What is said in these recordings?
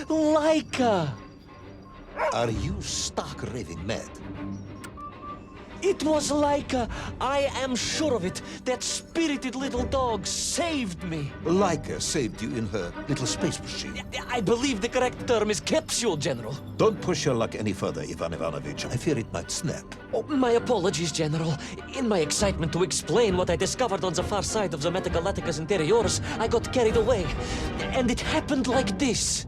Laika! Are you stark raving mad? It was Laika. I am sure of it. That spirited little dog saved me. Laika saved you in her little space machine. I believe the correct term is capsule, General. Don't push your luck any further, Ivan Ivanovich. I fear it might snap. Oh, my apologies, General. In my excitement to explain what I discovered on the far side of the Metagalacticus Interiorus, I got carried away. And it happened like this.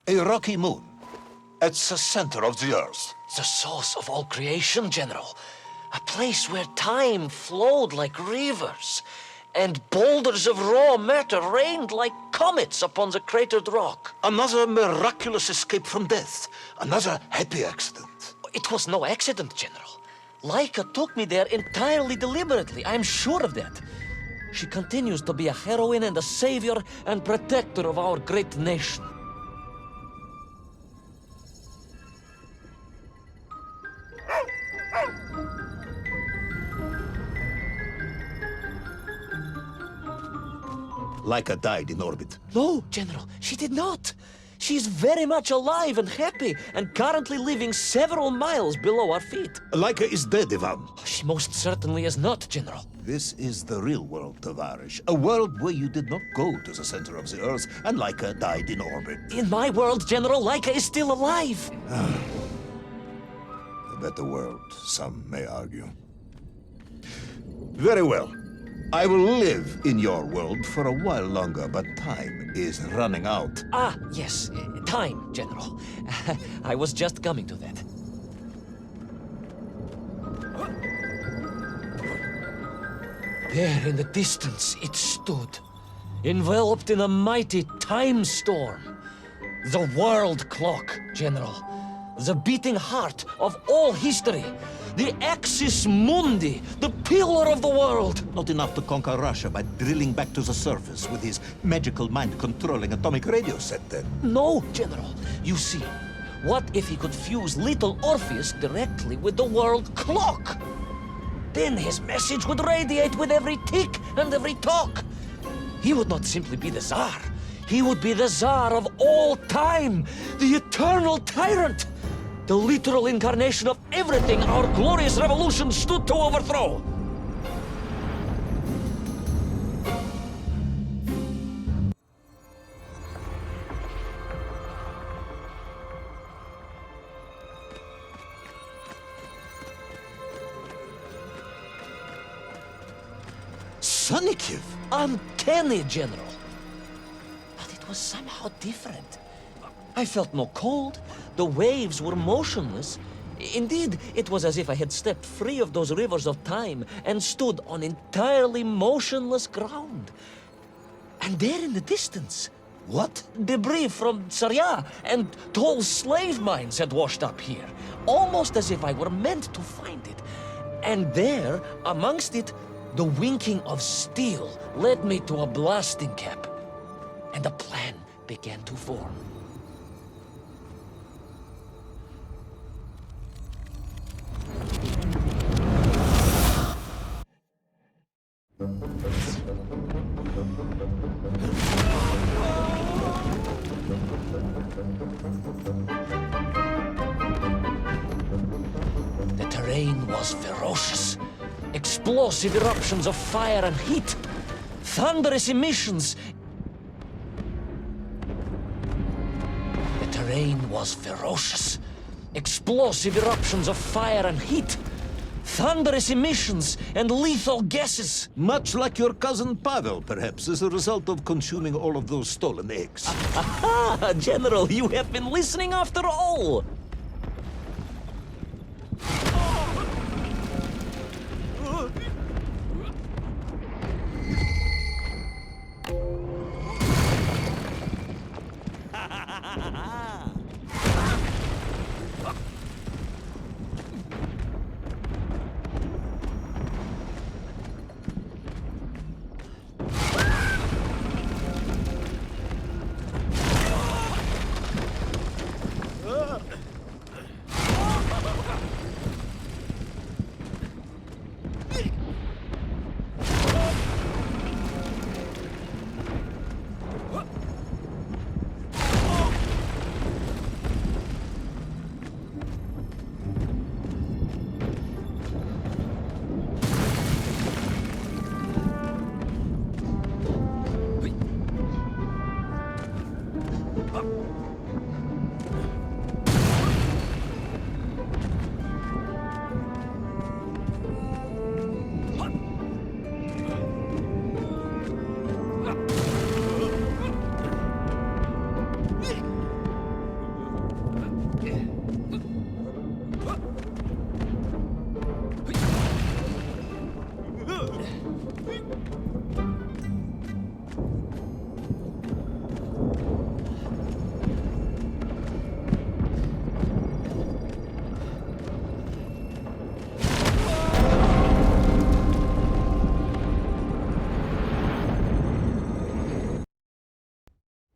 A rocky moon. It's the center of the Earth. The source of all creation, General. A place where time flowed like rivers, and boulders of raw matter rained like comets upon the cratered rock. Another miraculous escape from death. Another happy accident. It was no accident, General. Laika took me there entirely deliberately. I'm sure of that. She continues to be a heroine and a savior and protector of our great nation. Laika died in orbit. No, General, she did not. She's very much alive and happy, and currently living several miles below our feet. Laika is dead, Ivan. She most certainly is not, General. This is the real world, Tavarish. A world where you did not go to the center of the Earth, and Laika died in orbit. In my world, General, Laika is still alive. A better world, some may argue. Very well. I will live in your world for a while longer, but time is running out. Ah, yes, time, General. I was just coming to that. There in the distance it stood, enveloped in a mighty time storm. The world clock, General. The beating heart of all history. The axis mundi, the pillar of the world. Not enough to conquer Russia by drilling back to the surface with his magical mind-controlling atomic radio set, then. No, General. You see, what if he could fuse little Orpheus directly with the world clock? Then his message would radiate with every tick and every tock. He would not simply be the Tsar. He would be the Tsar of all time, the eternal tyrant. The literal incarnation of everything our glorious revolution stood to overthrow. Sonikiv! Uncanny, General. But it was somehow different. I felt no cold. The waves were motionless. Indeed, it was as if I had stepped free of those rivers of time and stood on entirely motionless ground. And there in the distance, What? debris from Tsarya and tall slave mines had washed up here, almost as if I were meant to find it. And there, amongst it, the winking of steel led me to a blasting cap, and a plan began to form. The terrain was ferocious. Explosive eruptions of fire and heat. Thunderous emissions. The terrain was ferocious. Explosive eruptions of fire and heat. thunderous emissions and lethal gases. Much like your cousin Pavel, perhaps, as a result of consuming all of those stolen eggs. Ah, General, you have been listening after all.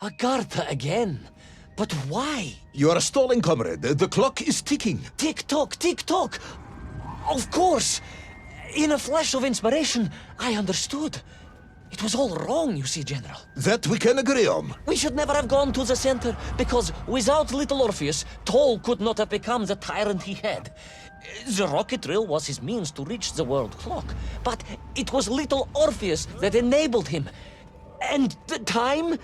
Agartha again. But why? You are stalling, comrade. The clock is ticking. Tick-tock, tick-tock. Of course. In a flash of inspiration, I understood. It was all wrong, you see, General. That we can agree on. We should never have gone to the center, because without little Orpheus, Toll could not have become the tyrant he had. The rocket drill was his means to reach the world clock, but it was little Orpheus that enabled him. And the time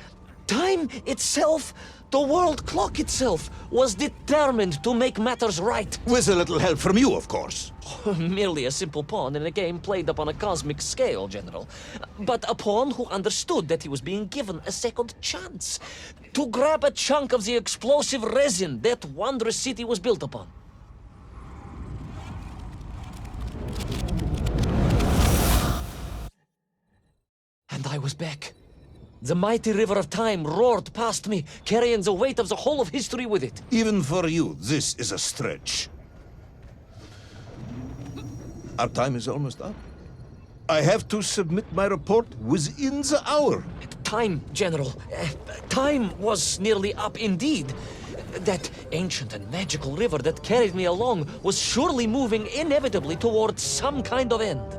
itself, the world clock itself, was determined to make matters right. With a little help from you, of course. Merely a simple pawn in a game played upon a cosmic scale, General. But a pawn who understood that he was being given a second chance to grab a chunk of the explosive resin that wondrous city was built upon. And I was back. The mighty river of time roared past me, carrying the weight of the whole of history with it. Even for you, this is a stretch. Our time is almost up. I have to submit my report within the hour. Time, General. Time was nearly up indeed. That ancient and magical river that carried me along was surely moving inevitably towards some kind of end.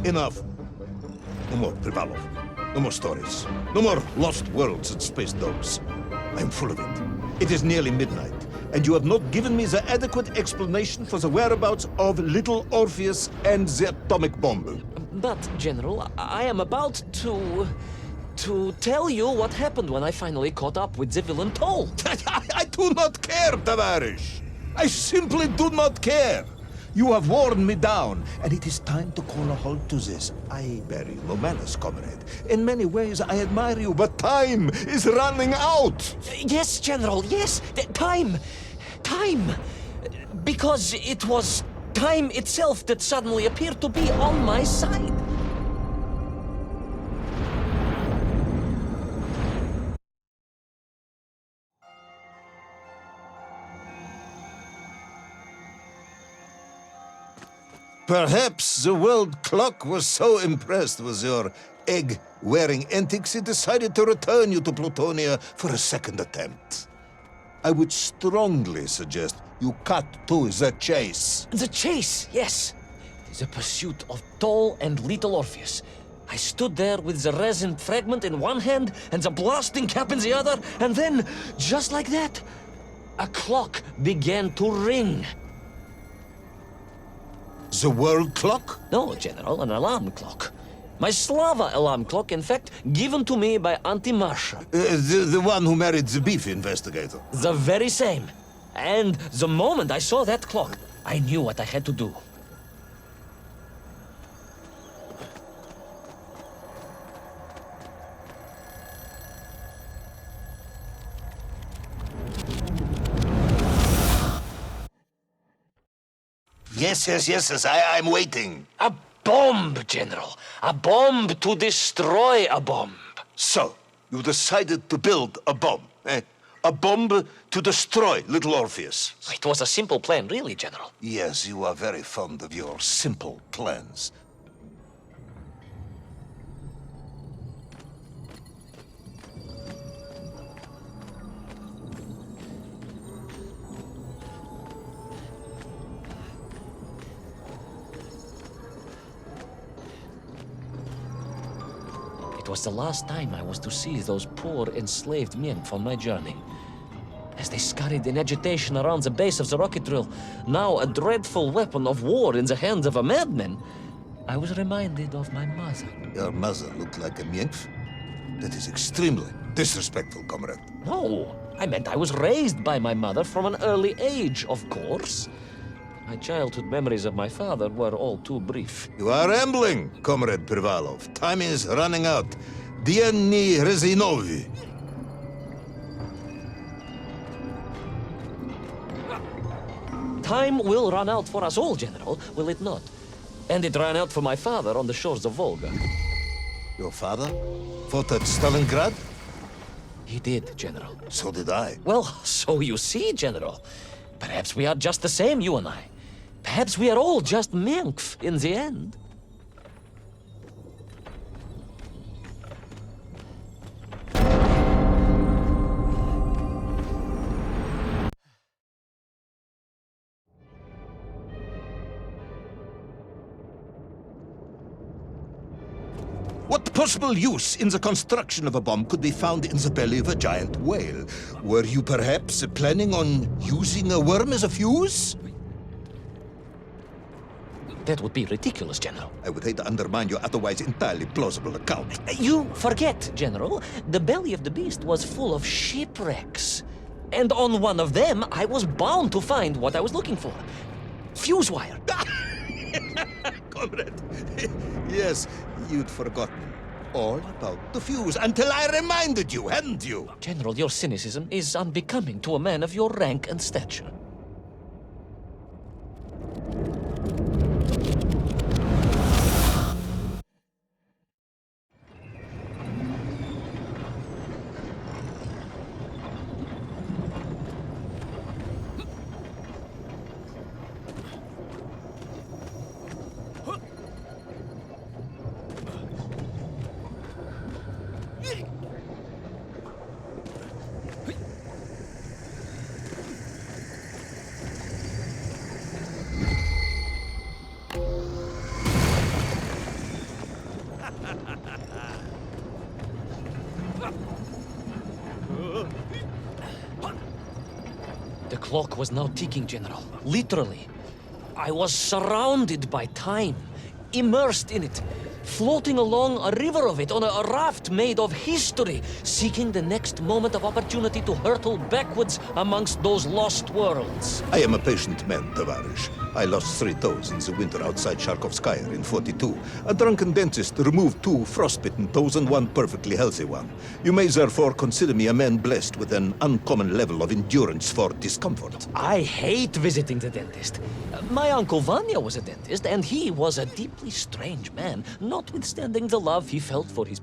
Enough. No more Privalov. No more stories. No more lost worlds and space dogs. I'm full of it. It is nearly midnight, and you have not given me the adequate explanation for the whereabouts of little Orpheus and the atomic bomb. But, General, I am about To tell you what happened when I finally caught up with the villain Toll. I do not care, Tavarish. I simply do not care. You have worn me down, and it is time to call a halt to this. I bear you no manners, comrade. In many ways, I admire you, but time is running out. Yes, General, yes. Time. Time. Because it was time itself that suddenly appeared to be on my side. Perhaps the world clock was so impressed with your egg-wearing antics it decided to return you to Plutonia for a second attempt. I would strongly suggest you cut to the chase. The chase, yes. The pursuit of Toll and little Orpheus. I stood there with the resin fragment in one hand and the blasting cap in the other, and then, just like that, a clock began to ring. The world clock? No, General, an alarm clock. My Slava alarm clock, in fact, given to me by Auntie Marsha. The one who married the beef investigator. The very same. And the moment I saw that clock, I knew what I had to do. Yes, I'm waiting. A bomb, General. A bomb to destroy a bomb. So, you decided to build a bomb, eh? A bomb to destroy little Orpheus. It was a simple plan, really, General. Yes, you are very fond of your simple plans. It was the last time I was to see those poor enslaved men on my journey. As they scurried in agitation around the base of the rocket drill, now a dreadful weapon of war in the hands of a madman, I was reminded of my mother. Your mother looked like a nymph? That is extremely disrespectful, comrade. No, I meant I was raised by my mother from an early age, of course. My childhood memories of my father were all too brief. You are rambling, Comrade Privalov. Time is running out. Diani Rezinovi. Time will run out for us all, General, will it not? And it ran out for my father on the shores of Volga. Your father fought at Stalingrad? He did, General. So did I. Well, so you see, General. Perhaps we are just the same, you and I. Perhaps we are all just Menkf in the end. What possible use in the construction of a bomb could be found in the belly of a giant whale? Were you perhaps planning on using a worm as a fuse? That would be ridiculous, General. I would hate to undermine your otherwise entirely plausible account. You forget, General. The belly of the beast was full of shipwrecks. And on one of them, I was bound to find what I was looking for. Fuse wire. Comrade, yes, you'd forgotten all about the fuse until I reminded you, hadn't you? General, your cynicism is unbecoming to a man of your rank and stature. The clock was now ticking, General. Literally. I was surrounded by time, immersed in it. floating along a river of it on a raft made of history, seeking the next moment of opportunity to hurtle backwards amongst those lost worlds. I am a patient man, Tavarish. I lost 3 toes in the winter outside Sharkovskaya in 42. A drunken dentist removed 2 frostbitten toes and 1 perfectly healthy one. You may therefore consider me a man blessed with an uncommon level of endurance for discomfort. I hate visiting the dentist. My uncle Vanya was a dentist, and he was a deeply strange man, notwithstanding the love he felt for his...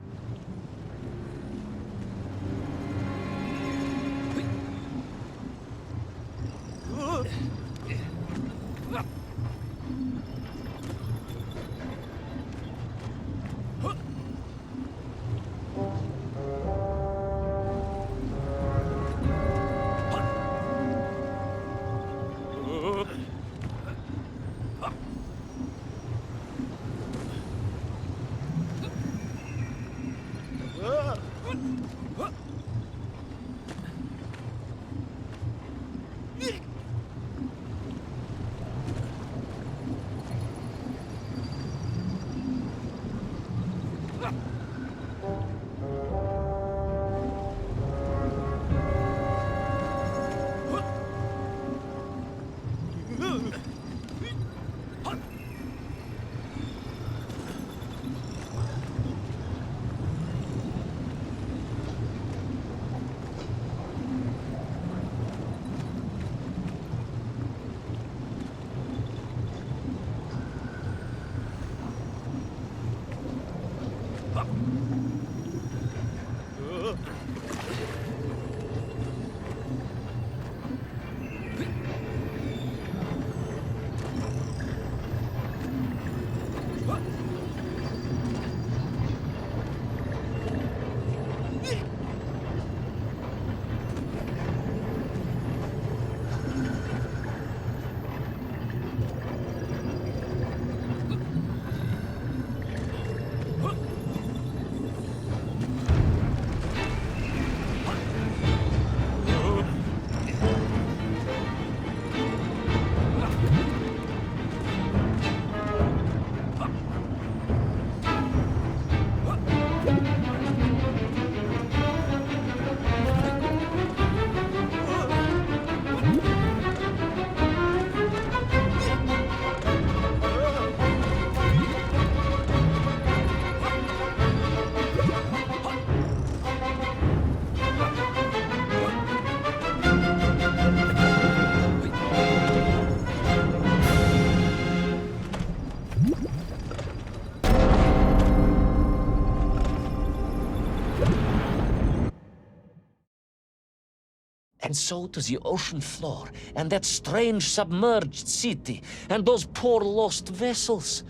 And so to the ocean floor, and that strange submerged city, and those poor lost vessels.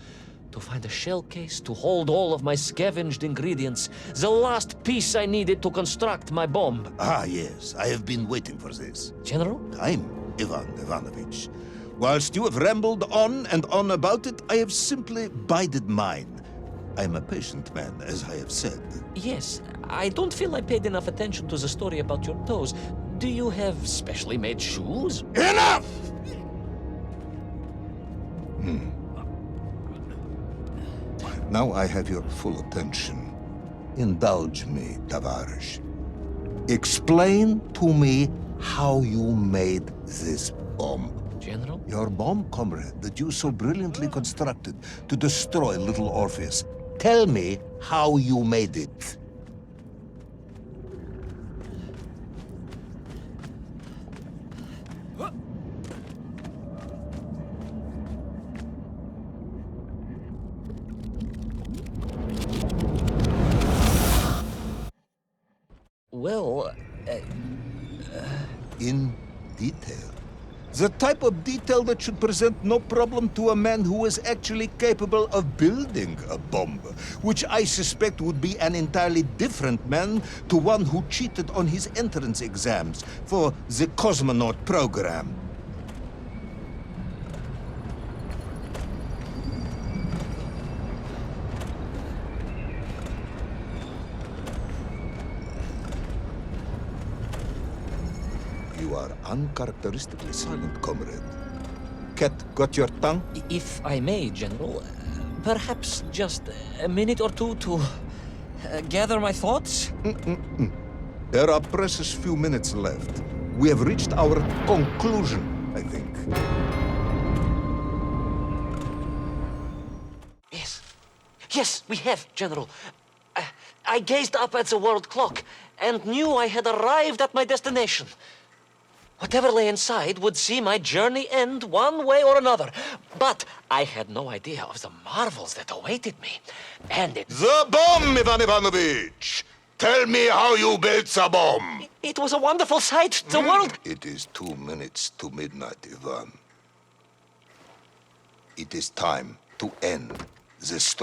To find a shell case to hold all of my scavenged ingredients, the last piece I needed to construct my bomb. Ah, yes, I have been waiting for this. General? I'm Ivan Ivanovich. Whilst you have rambled on and on about it, I have simply bided mine. I am a patient man, as I have said. Yes, I don't feel I paid enough attention to the story about your toes. Do you have specially made shoes? Enough! Now I have your full attention. Indulge me, Tavarish. Explain to me how you made this bomb. General? Your bomb, comrade, that you so brilliantly constructed to destroy little Orpheus. Tell me how you made it. Well, In detail. The type of detail that should present no problem to a man who is actually capable of building a bomb, which I suspect would be an entirely different man to one who cheated on his entrance exams for the cosmonaut program. You are uncharacteristically silent, comrade. Cat, got your tongue? if I may, General, perhaps just a minute or two to gather my thoughts? There are precious few minutes left. We have reached our conclusion, I think. Yes, we have, General. I gazed up at the world clock and knew I had arrived at my destination. Whatever lay inside would see my journey end one way or another. But I had no idea of the marvels that awaited me. And The bomb, Ivan Ivanovich! Tell me how you built the bomb! it was a wonderful sight. The world... It is 2 minutes to midnight, Ivan. It is time to end this story.